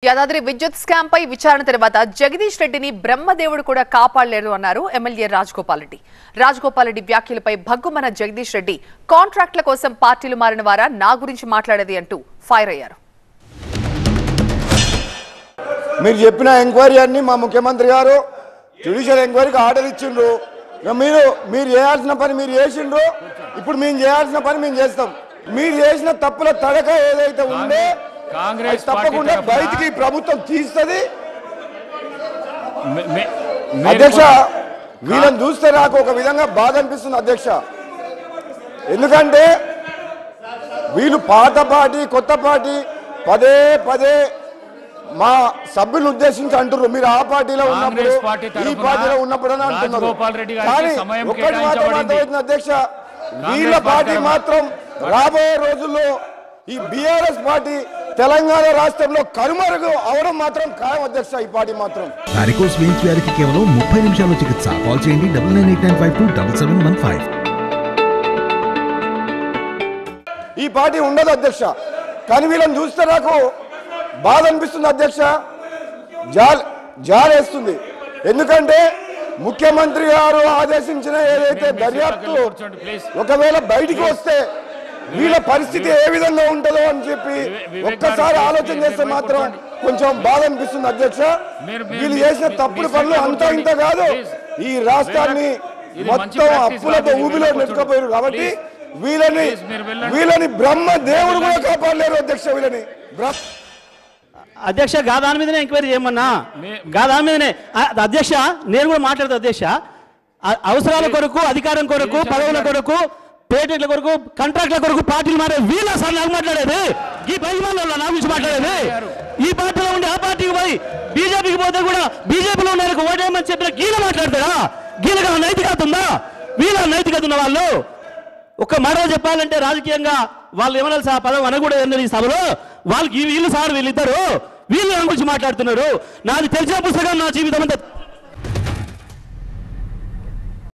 యాదాద్రి విద్యుత్ స్కామ్ పై విచారణ తర్వాత జగదీష్ రెడ్డిని బ్రహ్మదేవుడు కూడా కాపాడలేరు అన్నారు ఎమ్మెల్యే రాజగోపాల్ రెడ్డి. రాజగోపాల్ రెడ్డి వ్యాఖ్యలపై భగ్గుమన్న జగదీష్ రెడ్డి కాంట్రాక్ట్ల కోసం పార్టీలు మారిన వారా నా గురించి మాట్లాడేది అంటూ ఫైర్ అయ్యారు. మీరు చెప్పిన ఎంక్వైరీ అన్ని మా ముఖ్యమంత్రి గారు జ్యుడిషియల్ ఎంక్వైరీకి ఆర్డర్ ఇచ్చిండ్రు. మీరు చేయాల్సిన పని మీరు చేసిండ్రు. ఇప్పుడు మేము చేయాల్సిన పని మేము చేస్తాం. మీరు చేసిన తప్పుల తడక ఏదైతే ఉందో తప్పకుండా బయటికి ప్రభుత్వం తీస్తుంది. అధ్యక్ష, వీళ్ళని చూస్తే నాకు ఒక విధంగా బాధ అనిపిస్తుంది అధ్యక్ష. ఎందుకంటే వీళ్ళు పాత పార్టీ కొత్త పార్టీ పదే పదే మా సభ్యులను ఉద్దేశించి అంటున్నారు మీరు ఆ పార్టీలో ఉన్నప్పుడు ఈ పార్టీలో ఉన్నప్పుడు అని అంటున్నారు. కానీ ఒక్కటి మాత్రం అర్థమవుతుంది అధ్యక్ష, వీళ్ళ పార్టీ మాత్రం రాబోయే రోజుల్లో ఈ బీఆర్ఎస్ పార్టీ తెలంగాణ రాష్ట్రంలో కనుమరుగు అవడం మాత్రం ఖాయం అధ్యక్ష. ఈ పార్టీ మాత్రం వారికోస్ వెయిన్స్ వ్యాధికి కేవలం 30 నిమిషాల్లో చికిత్స. కాల్ చేయండి 9989527715. ఈ పార్టీ ఉండదు అధ్యక్ష. కానీ వీళ్ళని చూస్తే నాకు బాధ అనిపిస్తుంది అధ్యక్ష, జాలేస్తుంది. ఎందుకంటే ముఖ్యమంత్రి గారు ఆదేశించిన ఏదైతే దర్యాప్తు ఒకవేళ బయటికి వస్తే వీళ్ళ పరిస్థితి ఏ విధంగా ఉంటుందో అని చెప్పి ఒక్కసారి ఆలోచన చేస్తే మాత్రం కొంచెం బాధ అనిపిస్తుంది అధ్యక్ష. వీళ్ళు చేసిన తప్పుడు పనులు అంతా ఇంత కాదు, ఈ రాష్ట్రాన్ని మొత్తం అప్పులతో ఊబిలో నెట్టుకుపోయారు. కాబట్టి వీళ్ళని బ్రహ్మ దేవుడు కూడా కాపాడలేరు అధ్యక్ష. వీళ్ళని అధ్యక్ష దాని మీదనే ఎంక్వైరీ చేయమన్నా, దాని మీదనే అధ్యక్ష నేను కూడా మాట్లాడతా అధ్యక్ష. అవసరాల కొరకు, అధికారం కొరకు, పదవుల కొరకు, పేటెంట్ల కొరకు, కాంట్రాక్ట్ల కొరకు పార్టీలు మారే వీళ్ళ సార్ నాకు మాట్లాడేది, ఈ బయలుమాల నా గురించి మాట్లాడేది. ఈ పార్టీలో ఉండి ఆ పార్టీకి పోయి బీజేపీకి పోతే కూడా బీజేపీలో ఉన్న ఓటేయమని చెప్పిన గీల మాట్లాడతారా? గీలగా నైతికత ఉందా? వీళ్ళ నైతికత ఉన్న వాళ్ళు ఒక్క మాట చెప్పాలంటే రాజకీయంగా వాళ్ళు ఏమన్నా సార్ పదవి అనకూడదు ఈ సభలో. వాళ్ళకి వీళ్ళు సార్ వీళ్ళిద్దరు వీళ్ళు నా గురించి మాట్లాడుతున్నారు. నాది తెలిసిన పుస్తకం నా జీవితం అంతా